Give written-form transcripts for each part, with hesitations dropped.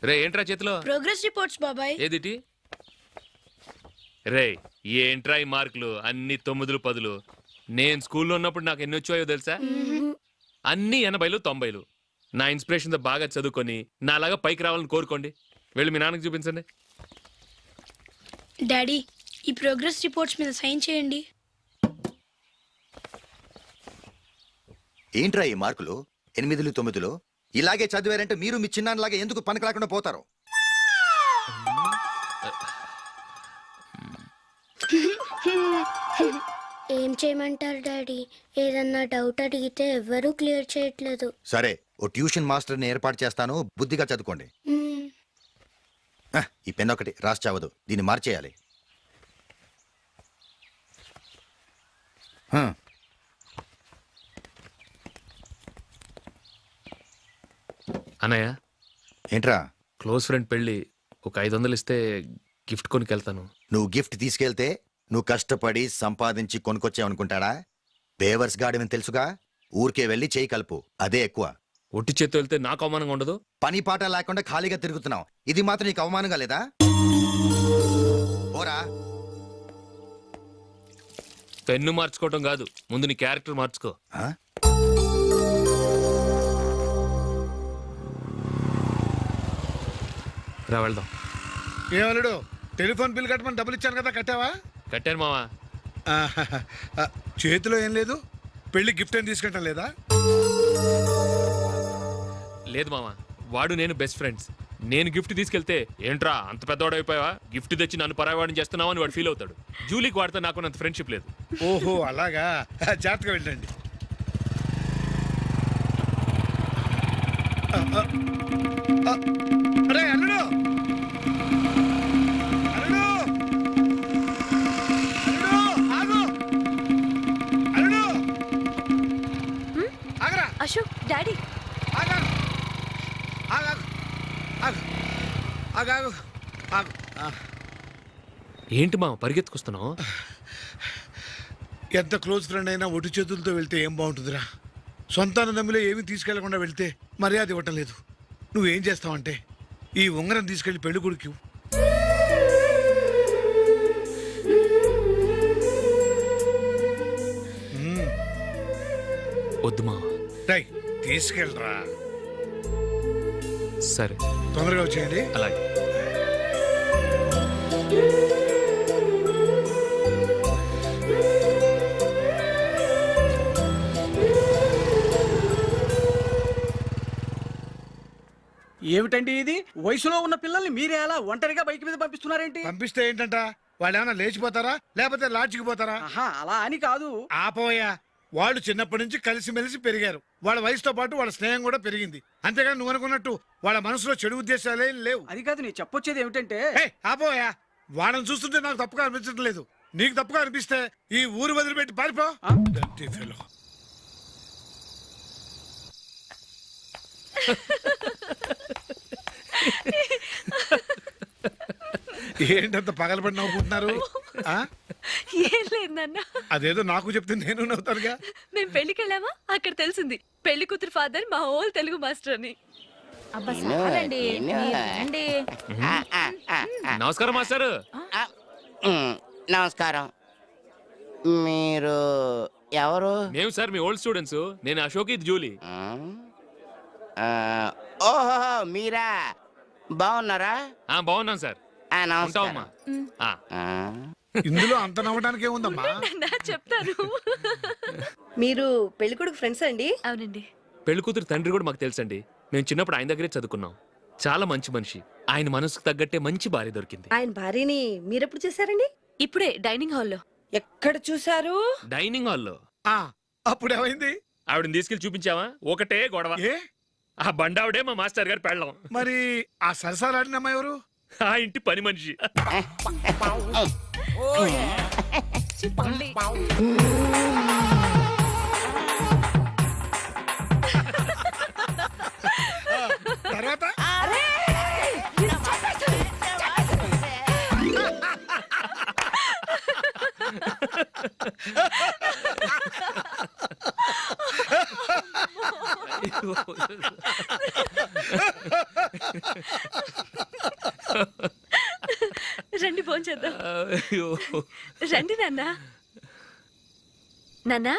రే ఏంట్రా చేతిలో? Progress reports బాబాయ్. ఏదిటి? రే ఏంట్రా ఈ మార్కులు అన్ని 9లు 10లు? నేను స్కూల్లో ఉన్నప్పుడు నాకు ఎన్ని వచ్చాయో తెలుసా? అన్ని 80లు 90లు. నా ఇన్స్పిరేషన్ తో బాగా చదువుకొని నాలాగా పైకి రావాలని కోరుకోండి. వెళ్ళి మీ నాన్నకి చూపించండి. డాడీ ఈ ప్రోగ్రెస్ రిపోర్ట్స్ మీద సైన్ చేయండి. ఏంట్రా ఈ మార్కులు 8లు 9లు? ఇలాగే చదివారంటే మీరు మీ చిన్నాన్నలాగా ఎందుకు పనికి రాకుండా పోతారు? ఏం చేయమంటారు డాడీ? ఏదన్నా డౌట్ అడిగితే ఎవ్వరూ క్లియర్ చేయట్లేదు. సరే ఓ ట్యూషన్ మాస్టర్ని ఏర్పాటు చేస్తాను, బుద్ధిగా చదువుకోండి. ఈ పెన్ ఒకటి రాసి చావదు, దీన్ని మార్చేయాలి. అన్నయ్య ఏంట్రా? క్లోజ్ ఫ్రెండ్ పెళ్ళి ఒక 500 ఇస్తే గిఫ్ట్ కొనుకెళ్తాను. నువ్వు గిఫ్ట్ తీసుకెళ్తే నువ్వు కష్టపడి సంపాదించి కొనుక్కొచ్చావనుకుంటాడా? బేవర్స్ గాడమని తెలుసుగా, ఊరికే వెళ్ళి చేయి కలుపు, అదే ఎక్కువ. ఒట్టి చేత్తో వెళ్తే నాకు అవమానంగా ఉండదు? పని పాట లేకుండా ఖాళీగా తిరుగుతున్నావు, ఇది మాత్రం నీకు అవమానంగా లేదా? పోరా. పెన్ను మార్చుకోవటం కాదు, ముందు నీ క్యారెక్టర్ మార్చుకో. రా వెళ్దాం. ఏమలుడు, టెలిఫోన్ బిల్ కట్టమని డబ్బులు ఇచ్చాను కదా, కట్టావా? కట్టాను మావా. చేతిలో ఏం లేదు, పెళ్లి గిఫ్ట్ ఏం తీసుకుంటాం లేదా? లేదు మావా, వాడు నేను బెస్ట్ ఫ్రెండ్స్. నేను గిఫ్ట్ తీసుకెళ్తే ఏంట్రా అంత పెద్దవాడు అయిపోయావా, గిఫ్ట్ తెచ్చి నన్ను పరాయవాడిని చేస్తున్నావు అని వాడు ఫీల్ అవుతాడు. జూలీకి వాడితే నాకు అంత ఫ్రెండ్షిప్ లేదు. ఓహో అలాగా, జాగ్రత్తగా వెళ్ళండి. అరే అల్లుడు, అల్లుడు, అల్లుడు, ఆగు, అల్లుడు, ఆగరా. అశోక్ డాడీ, ఆగు, ఆగు, ఆగు, ఆగు, ఆగు, ఆగు. ఏంటి మా పరిగెత్తుకొస్తున్నావు? ఎంత క్లోజ్ ఫ్రెండ్ అయినా ఒటి చేతులతో వెళ్తే ఏం బాగుంటుందిరా? సొంతాన నమ్మిలో ఏమీ తీసుకెళ్లకుండా వెళ్తే మర్యాద ఇవ్వటం లేదు. నువ్వేం చేస్తావంటే ఈ ఉంగరం తీసుకెళ్లి పెళ్లి కొడుకు. వద్దు మా. తీసుకెళ్ళరా. సరే తొందరగా వచ్చేయండి. అలాగే. ఏమిటండి ఇది? వయసులో ఉన్న పిల్లల్ని మీరే అలా ఒంటరిగా బైక్ మీద పంపిస్తున్నారేంటి? పంపిస్తే ఏంటంట, వాళ్ళు ఏమైనా లేచిపోతారా లేకపోతే లాడ్జికి పోతారా? అలా అని కాదు. ఆపోయా, వాళ్ళు చిన్నప్పటి నుంచి కలిసిమెలిసి పెరిగారు. వాళ్ళ వయసుతో పాటు వాళ్ళ స్నేహం కూడా పెరిగింది. అంతేగాని నువ్వు అనుకున్నట్టు వాళ్ళ మనసులో చెడు ఉద్దేశాలేం లేవు. అది కాదు, నేను చెప్పొచ్చేది ఏమిటంటే, ఆపోయా, వాళ్ళని చూస్తుంటే నాకు తప్పుగా అనిపించడం లేదు. నీకు తప్పుగా అనిపిస్తే ఈ ఊరు వదిలిపెట్టి పారిపో. ఏంటంత పగలబడి నవ్వుకుంటున్నారు? ఏం లేదు నాన్న. అదేదో నాకు చెప్తే నేను నవ్వుతానుగా. మేము పెళ్లికి వెళ్ళామా, అక్కడ తెలిసింది పెళ్లి కూతురు ఫాదర్ మా హోల్ తెలుగు మాస్టర్ అని. నమస్కారం మాస్టర్. నమస్కారం. మీరు ఎవరు? మేము సార్ మీ ఓల్డ్ స్టూడెంట్స్. నేను అశోక్, ఇది జూలీ. ఓహో మీరా, బాగున్నారా? బాగున్నాం సార్. నమస్కారం. ఇందులో అంత నవ్వడానికి ఏముందమ్మా? చెప్తారు. మీరు పెళ్లి కొడుకు ఫ్రెండ్స్ అండి? అవునండి. పెళ్లి కూతురు తండ్రి కూడా మాకు తెలుసండి. మేము చిన్నప్పుడు ఆయన దగ్గరే చదువుకున్నాం. చాలా మంచి మనిషి. ఆయన మనసుకు తగ్గట్టే మంచి భార్య దొరికింది. ఆయన భార్యని మీరెప్పుడు చూసారండి? ఇప్పుడే డైనింగ్ హాల్లో. ఎక్కడ చూసారు? డైనింగ్ హాల్లో. అప్పుడు ఏమైంది? ఆవిడని తీసుకెళ్లి చూపించావా? ఒకటే గొడవ. ఆ బండావిడే మా మాస్టర్ గారు పెళ్ళం. మరి ఆ సరసాలాడినమ్మ ఎవరు? ఆ ఇంటి పని మనిషి. తర్వాత రండి ఫోన్ చేద్దాం. అయ్యో. రండి నాన్న. నాన్నా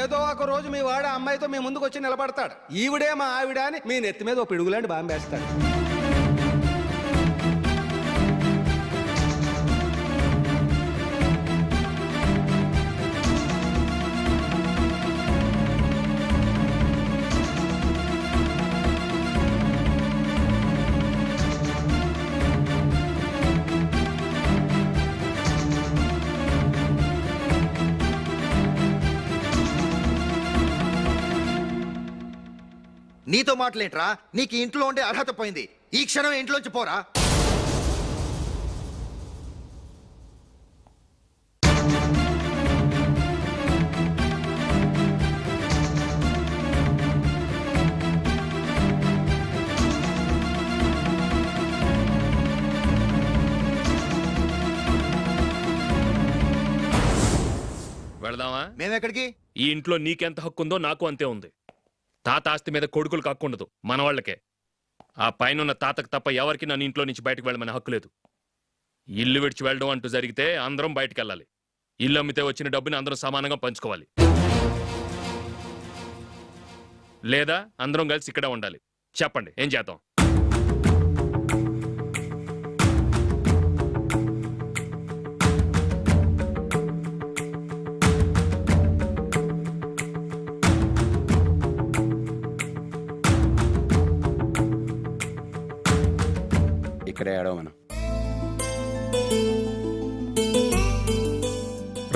ఏదో ఒక రోజు మీ వాడు ఆ అమ్మాయితో మీ ముందుకు వచ్చి నిలబడతాడు. ఈవిడే మా ఆవిడ అని మీ నెత్తి మీద ఒక పిడుగులాంటి బాంబేస్తాడు. నీతో మాటలేంట్రా? నీకు ఈ ఇంట్లో ఉండే అర్హత పోయింది. ఈ క్షణం ఇంట్లోంచి పోరా. వెళదామా? మేమెక్కడికి? ఈ ఇంట్లో నీకెంత హక్కు ఉందో నాకు అంతే ఉంది. తాత ఆస్తి మీద కొడుకులకు హక్కు ఉండదు, మన వాళ్ళకే. ఆ పైన తాతకు తప్ప ఎవరికి నన్ను ఇంట్లో నుంచి బయటకు వెళ్ళమని హక్కు లేదు. ఇల్లు విడిచి వెళ్ళడం అంటూ జరిగితే అందరం బయటకు వెళ్ళాలి. ఇల్లు అమ్మితే వచ్చిన డబ్బుని అందరం సమానంగా పంచుకోవాలి. లేదా అందరం కలిసి ఇక్కడే ఉండాలి. చెప్పండి, ఏం చేద్దాం? ఇక్కడే ఏడవమను.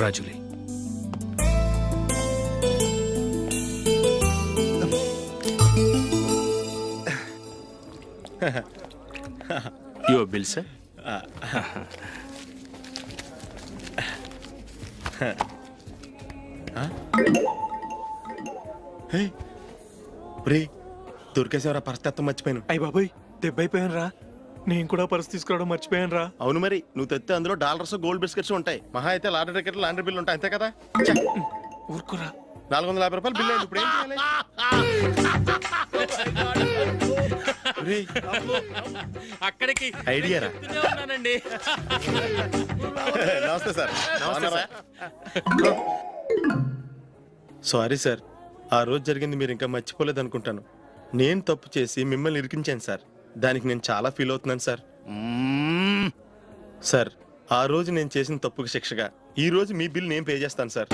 రాజులీ, యువర్ బిల్ సార్. దొరికేసేవరా పరిస్థితి మర్చిపోయాను. అయ్య బాబాయ్, దెబ్బైపోయాను రా. నేను కూడా పర్స్ తీసుకురావడం మర్చిపోయాను రా. అవును మరి, నువ్వు తెస్తే అందులో డాలర్స్ గోల్డ్ బిస్కెట్స్ ఉంటాయి. మహా అయితే లాటరీ టికెట్ లాండ్రీ బిల్ ఉంటాయి, అంతే కదా. ఊరుకురా. 450 రూపాయలు బిల్ అయింది. ఇప్పుడు ఏం చేయాలి? రేయ్, అక్కడికి ఐడియా రా. ఉన్నానండి. నమస్తే సార్. సారీ సార్, ఆ రోజు జరిగింది మీరు ఇంకా మర్చిపోలేదు అనుకుంటాను. నేను తప్పు చేసి మిమ్మల్ని ఇరికించాను సార్. దానికి నేను చాలా ఫీల్ అవుతున్నాను సార్. సార్, ఆ రోజు నేను చేసిన తప్పుకి శిక్షగా ఈ రోజు మీ బిల్ నేను పే చేస్తాను సార్.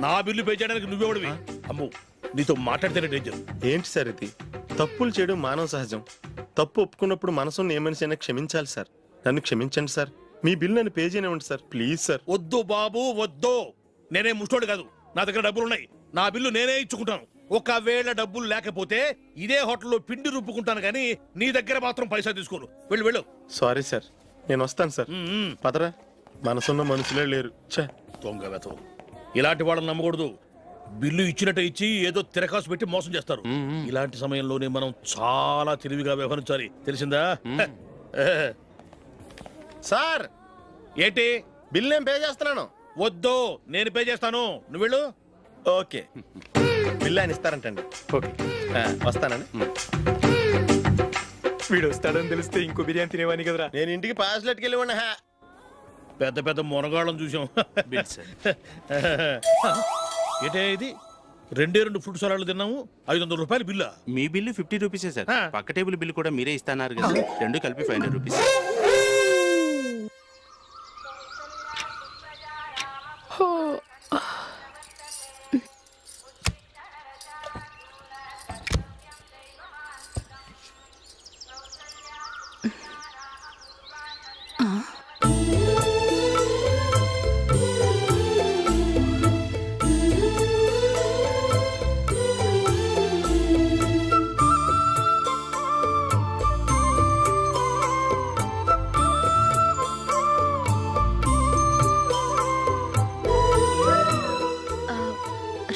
నా బిల్లు పే చేయడానికి నువ్వెవడివి? అమ్మో, నీతో మాట్లాడితేనే డేంజర్. ఏంటి సార్ ఇది? తప్పులు చేయడం మానవ సహజం. తప్పు ఒప్పుకున్నప్పుడు మనసుని ఏ మనిషి అయినా క్షమించాలి సార్. నన్ను క్షమించండి సార్. మీ బిల్ నన్ను పే చేయనివ్వండి సార్, ప్లీజ్ సార్. వద్దు బాబు వద్దు. నేనే ముష్టోడు కాదు, నా దగ్గర డబ్బులు ఉన్నాయి. నా బిల్లు నేనే ఇచ్చుకుంటాను. ఒకవేళ డబ్బులు లేకపోతే ఇదే హోటల్లో పిండి రుబ్బుకుంటాను కానీ నీ దగ్గర మాత్రం పైసా తీసుకోను. వెళ్ళు వెళ్ళు. సారీ సార్, నేను వస్తాను సార్. పదరా, మనసున్న మనుషులే లేరు. ఛే, దొంగ వెతవు. ఇలాంటి వాళ్ళని నమ్మకూడదు. బిల్లు ఇచ్చినట్టు ఇచ్చి ఏదో తిరకాసు పెట్టి మోసం చేస్తారు. ఇలాంటి సమయంలోనే మనం చాలా తెలివిగా వ్యవహరించాలి, తెలిసిందా? సార్ ఏంటి? బిల్ నేను పే చేస్తున్నాను. వద్దు, నేను పే చేస్తాను, నువ్వు వెళ్ళు. ఓకే, బిల్ ఆయన ఇస్తారంటండి. ఓకే, వస్తానండి. వీడు వస్తాడని తెలిస్తే ఇంకో బిర్యానీ తినేవాని కదరా. నేను ఇంటికి పాస్లెట్కి వెళ్ళి ఉన్నా. పెద్ద పెద్ద మునగాళ్ళం చూసాం. ఏంటే ఇది? 2 ఫ్రూట్ సలాడ్లు తిన్నాము, 500 రూపాయలు బిల్లా? మీ బిల్లు 50 రూపీసే సార్. ఆ. పక్క టేబుల్ బిల్లు కూడా మీరే ఇస్తాన్నారు కదా, రెండు కలిపి 500 రూపీస్.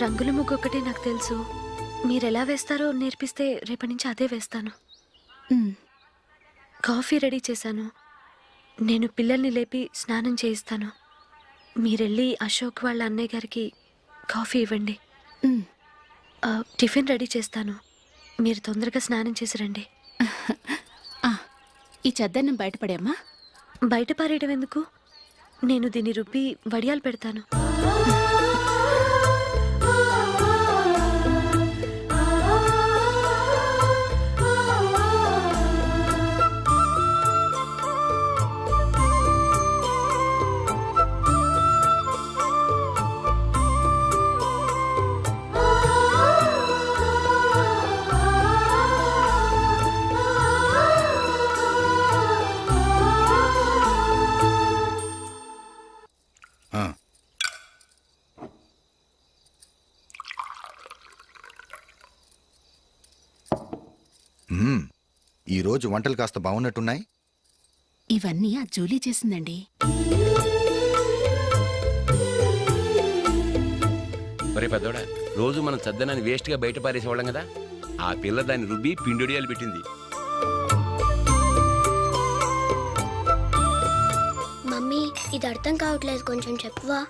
రంగుల ముగ్గు ఒకటే నాకు తెలుసు. మీరెలా వేస్తారో నేర్పిస్తే రేపటి నుంచి అదే వేస్తాను. కాఫీ రెడీ చేశాను. నేను పిల్లల్ని లేపి స్నానం చేయిస్తాను. మీరెళ్ళి అశోక్ వాళ్ళ అన్నయ్య గారికి కాఫీ ఇవ్వండి. టిఫిన్ రెడీ చేస్తాను. మీరు తొందరగా స్నానం చేసి రండి. ఈ చెద్దన్నం బయటపడేమ్మా. బయట పారేయడం ఎందుకు? నేను దీన్ని రుబ్బి వడియాలు పెడతాను. ఆ, ఈ రోజు వంటలు కాస్త బాగున్నట్టున్నాయి. ఇవన్నీ ఆ జూలీ చేసిందండి. ఒరే పెద్దోడా, రోజు మనం చద్దనాన్ని వేస్ట్ గా బయట పారేసేవాళ్ళం కదా, ఆ పిల్ల దాన్ని రుబ్బి పిండొడియాలు పెట్టింది. మమ్మీ ఇది అర్థం కావట్లేదు, కొంచెం చెప్పువా.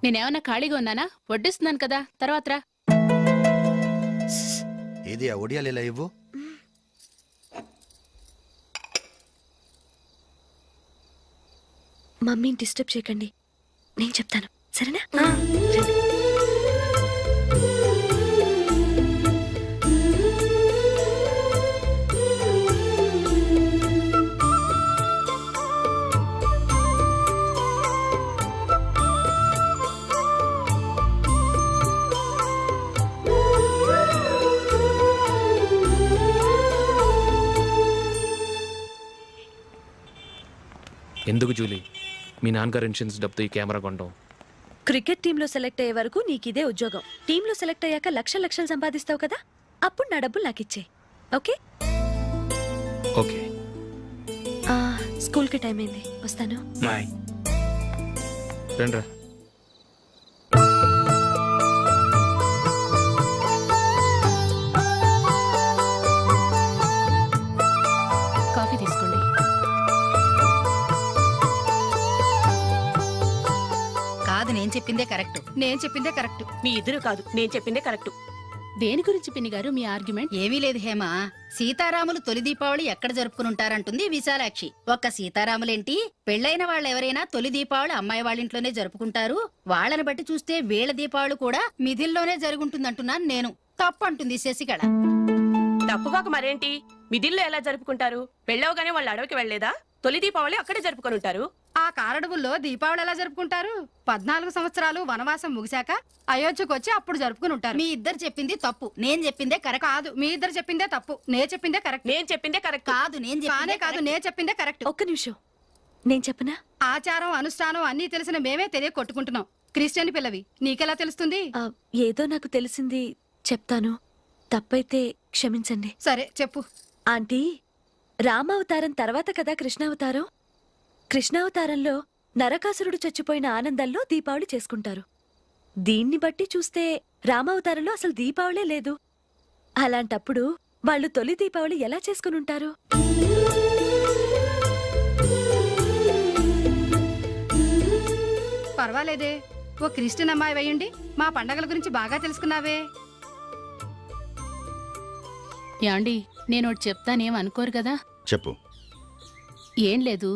నేనేమన్నా ఖాళీగా ఉన్నానా? వడ్డిస్తున్నాను కదా, తర్వాత రా. ఏది ఆ ఒడియాలు ఇలా ఇవ్వు. మమ్మీని డిస్టర్బ్ చేయకండి, నేను చెప్తాను, సరేనా? ఎందుకు జూలీ మీ నాన్నగారు ఇన్సూరెన్స్ డబ్బుతో ఈ కెమెరా కొంటాం? క్రికెట్ టీంలో సెలెక్ట్ అయ్యే వరకు నీకు ఇదే ఉద్యోగం. టీంలో సెలెక్ట్ అయ్యాక లక్షలు సంపాదిస్తావు కదా, అప్పుడు నా డబ్బులు నాకు ఇచ్చే. ఓకే? ఓకే. స్కూల్కి టైం అయింది, వస్తాను. బాయ్. రండ్రా. కాఫీ తీసుకోండి. కాదు, నేను చెప్పిందే కరెక్ట్. నేను చెప్పిందే కరెక్ట్. మీ ఇద్దరు కాదు, నేను చెప్పిందే కరెక్ట్. దేని గురించి పిన్ని గారు మీ ఆర్గ్యుమెంట్? ఏమీ లేదు హేమ. సీతారాములు తొలి దీపావళి ఎక్కడ జరుపుకుంటారంటుంది విశాలాక్షి. ఒక్క సీతారాములేంటి, పెళ్ళైన వాళ్ళు ఎవరైనా తొలి దీపావళి అమ్మాయి వాళ్ళ ఇంట్లోనే జరుపుకుంటారు. వాళ్ళని బట్టి చూస్తే వీళ్ళ దీపావళి కూడా మిథిల్లోనే జరుగుంటుందంటున్నాను నేను. తప్పు అంటుంది శశికళ. తప్పుగాక మరేంటి, మిదిల్లో ఎలా జరుపుకుంటారు? పెళ్ళవగానే వాళ్ళు అడవికి వెళ్లేదా? తొలి దీపావళి అక్కడే జరుపుకొని ఉంటారు. ఆ కారడవుల్లో దీపావళి ఎలా జరుపుకుంటారు? 14 సంవత్సరాలు వనవాసం ముగిశాక అయోధ్యకు వచ్చి అప్పుడు జరుపుకుని ఉంటారు. మీ ఇద్దరు చెప్పింది తప్పు, నేను చెప్పిందే కరెక్ట్. కాదు, మీ ఇద్దరు చెప్పిందే తప్పు, నేను చెప్పిందే కరెక్ట్. నేను చెప్పిందే కరెక్ట్. కాదు, నేను చెప్పిందే కరెక్ట్. ఒక్క నిమిషం, నేను చెప్పనా? ఆచారం అనుష్ఠానం అన్నీ తెలిసిన మేమే తెలియ కొట్టుకుంటున్నాం. క్రిస్టియన్ పిల్లవి, నీకెలా తెలుస్తుంది? ఏదో నాకు తెలిసింది చెప్తాను, తప్పైతే క్షమించండి. సరే చెప్పు. ఆంటీ, రామావతారం తర్వాత కదా కృష్ణావతారం. కృష్ణావతారంలో నరకాసురుడు చచ్చిపోయిన ఆనందంలో దీపావళి చేసుకుంటారు. దీన్ని బట్టి చూస్తే రామావతారంలో అసలు దీపావళే లేదు. అలాంటప్పుడు వాళ్ళు తొలి దీపావళి ఎలా చేసుకునుంటారు? పర్వాలేదే, ఓ క్రిస్టియన్ అమ్మాయి అయ్యుండి మా పండగల గురించి బాగా తెలుసుకున్నావే. యాండి, నేను ఒకటి చెప్తానేం అనుకోరు కదా? చెప్పు. ఏం లేదు,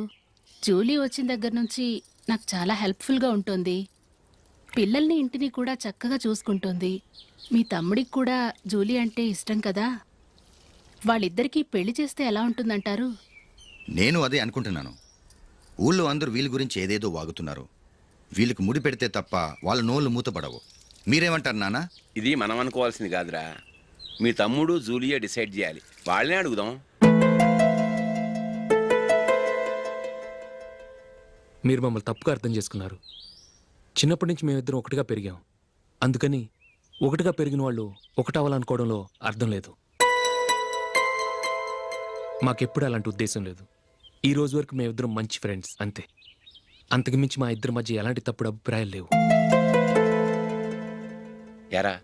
జూలీ వచ్చిన దగ్గర నుంచి నాకు చాలా హెల్ప్ఫుల్గా ఉంటుంది. పిల్లల్ని ఇంటిని కూడా చక్కగా చూసుకుంటుంది. మీ తమ్ముడికి కూడా జూలీ అంటే ఇష్టం కదా. వాళ్ళిద్దరికీ పెళ్లి చేస్తే ఎలా ఉంటుందంటారు? నేను అదే అనుకుంటున్నాను. ఊళ్ళో అందరూ వీళ్ళ గురించి ఏదేదో వాగుతున్నారు. వీళ్ళకి ముడి పెడితే తప్ప వాళ్ళ నోళ్ళు మూతపడవు. మీరేమంటారు నాన్న? ఇది మనం అనుకోవాల్సింది కాదురా. మీ తమ్ముడు జూలియా డిసైడ్ చేయాలి. వాళ్ళనే అడుగుదాం. మీరు మమ్మల్ని తప్పుగా అర్థం చేసుకున్నారు. చిన్నప్పటి నుంచి మేమిద్దరం ఒకటిగా పెరిగాం. అందుకని ఒకటిగా పెరిగిన వాళ్ళు ఒకటవ్వాలనుకోవడంలో అర్థం లేదు. మాకెప్పుడు అలాంటి ఉద్దేశం లేదు. ఈ రోజు వరకు మేమిద్దరం మంచి ఫ్రెండ్స్ అంతే. అంతకు మించి మా ఇద్దరి మధ్య ఎలాంటి తప్పుడు అభిప్రాయాలు లేవు. యారా,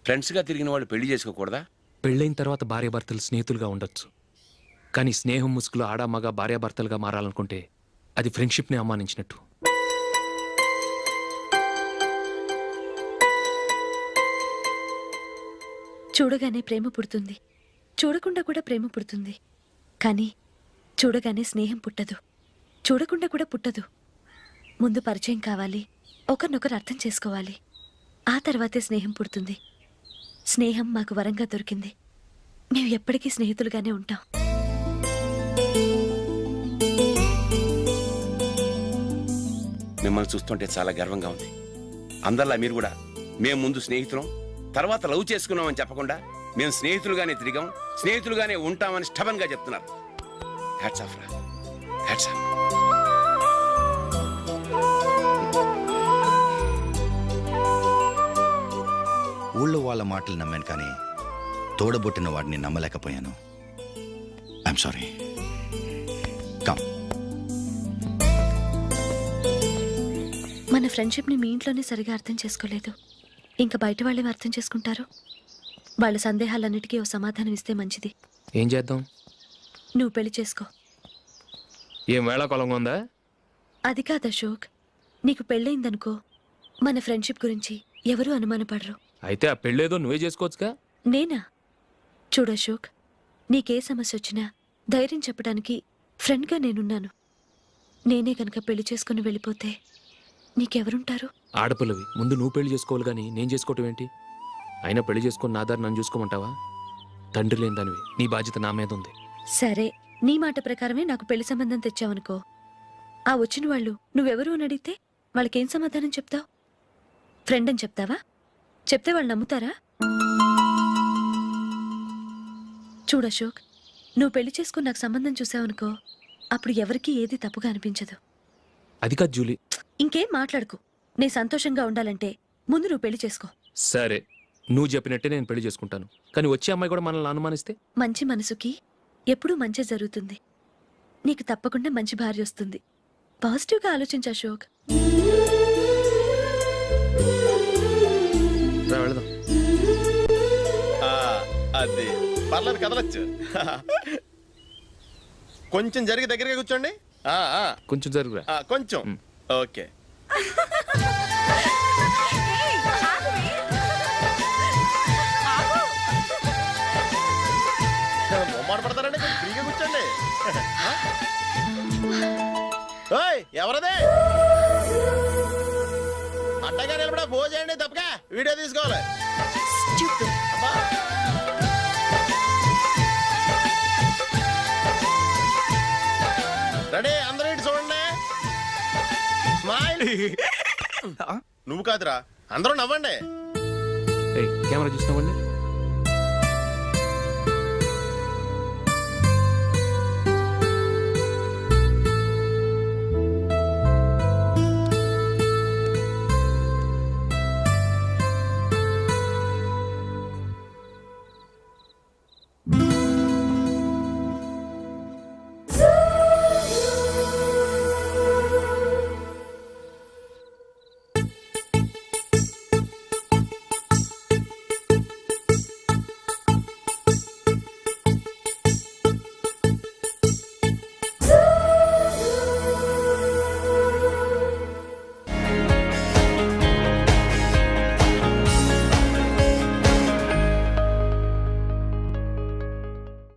ఫ్రెండ్స్గా తిరిగిన వాళ్ళు పెళ్లి చేసుకోకూడదా? పెళ్ళైన తర్వాత భార్యాభర్తలు స్నేహితులుగా ఉండొచ్చు. కానీ స్నేహం ముసుగులో ఆడామగా భార్యాభర్తలుగా మారాలనుకుంటే అది ఫ్రెండ్షిప్ని అవమానించినట్టు. చూడగానే ప్రేమ పుడుతుంది, చూడకుండా కూడా ప్రేమ పుడుతుంది. కానీ చూడగానే స్నేహం పుట్టదు, చూడకుండా కూడా పుట్టదు. ముందు పరిచయం కావాలి, ఒకరినొకరు అర్థం చేసుకోవాలి. ఆ తర్వాతే స్నేహం పుడుతుంది. స్నేహం మాకు వరంగా దొరికింది. మేము ఎప్పటికీ స్నేహితులుగానే ఉంటాం. మిమ్మల్ని చూస్తుంటే చాలా గర్వంగా ఉంది. అందరిలా మీరు కూడా మేము ముందు స్నేహితులం, తర్వాత లవ్ చేసుకున్నామని చెప్పకుండా మేము స్నేహితులుగానే తిరిగాం, స్నేహితులుగానే ఉంటామని స్టబన్గా చెప్తున్నారు. హ్యాట్స్ ఆఫ్ రా, హ్యాట్స్ ఆఫ్. ఊళ్ళో వాళ్ళ మాటలు నమ్మాను, కానీ తోడబుట్టిన వాడిని నమ్మలేకపోయాను. I'm sorry. కమ్. మన ఫ్రెండ్షిప్ని మీ ఇంట్లోనే సరిగా అర్థం చేసుకోలేదు, ఇంకా బయట వాళ్ళేమి అర్థం చేసుకుంటారు? వాళ్ళ సందేహాలన్నిటికీ ఓ సమాధానం ఇస్తే మంచిది. ఏం చేద్దాం? నువ్వు పెళ్లి చేసుకో. ఏం వేళాకొలంగా ఉందా? అది కాదు అశోక్, నీకు పెళ్ళయిందనుకో, మన ఫ్రెండ్షిప్ గురించి ఎవరూ అనుమానపడరు. అయితే ఆ పెళ్ళేదో నువ్వే చేసుకోవచ్చుగా. నేనా? చూడు అశోక్, నీకే సమస్య వచ్చినా ధైర్యం చెప్పడానికి ఫ్రెండ్గా నేనున్నాను. నేనే కనుక పెళ్లి చేసుకుని వెళ్ళిపోతే నీకెవరుంటారు? ఆడపిల్లవి, ముందు నువ్వు పెళ్లి చేసుకోవాలి కానీ నేను చేసుకోవటం ఏంటి? అయినా పెళ్లి చేసుకొని నా దారి నన్ను చూసుకోమంటావా? తండ్రి లేని దానివి, నీ బాధ్యత నా మీద ఉంది. సరే, నీ మాట ప్రకారమే నాకు పెళ్లి సంబంధం తెచ్చావనుకో, ఆ వచ్చిన వాళ్ళు నువ్వెవరు అని అడిగితే వాళ్ళకేం సమాధానం చెప్తావు? ఫ్రెండ్ అని చెప్తావా? చెప్తే వాళ్ళు నమ్ముతారా? చూడు అశోక్, నువ్వు పెళ్లి చేసుకుని నాకు సంబంధం చూసావనుకో, అప్పుడు ఎవరికీ ఏది తప్పుగా అనిపించదు. అది కాదు జూలీ. ఇంకేం మాట్లాడుకు. నేను సంతోషంగా ఉండాలంటే ముందు నువ్వు పెళ్లి చేసుకో. సరే, నువ్వు చెప్పినట్టే నేను పెళ్లి చేసుకుంటాను. కానీ వచ్చే అమ్మాయి కూడా మనల్ని అనుమానిస్తే? మంచి మనసుకి ఎప్పుడూ మంచి జరుగుతుంది. నీకు తప్పకుండా మంచి భార్య వస్తుంది. పాజిటివ్గా ఆలోచించు అశోక్. రా, వెళదాం. అది పర్లేదు, కదలచ్చు. కొంచెం జరిగి దగ్గరగా కూర్చోండి. కొంచెం జరుగురా. కొంచెం. ఓకే. పడతారండి, ఫ్రీగా కూర్చోండి. ఎవరదే అట్టగా నిలబడా భోజేయండి, తప్పగా వీడియో తీసుకోవాలి. నువ్వు కాదురా అందరూ నవ్వండి కెమెరా చూసినావండి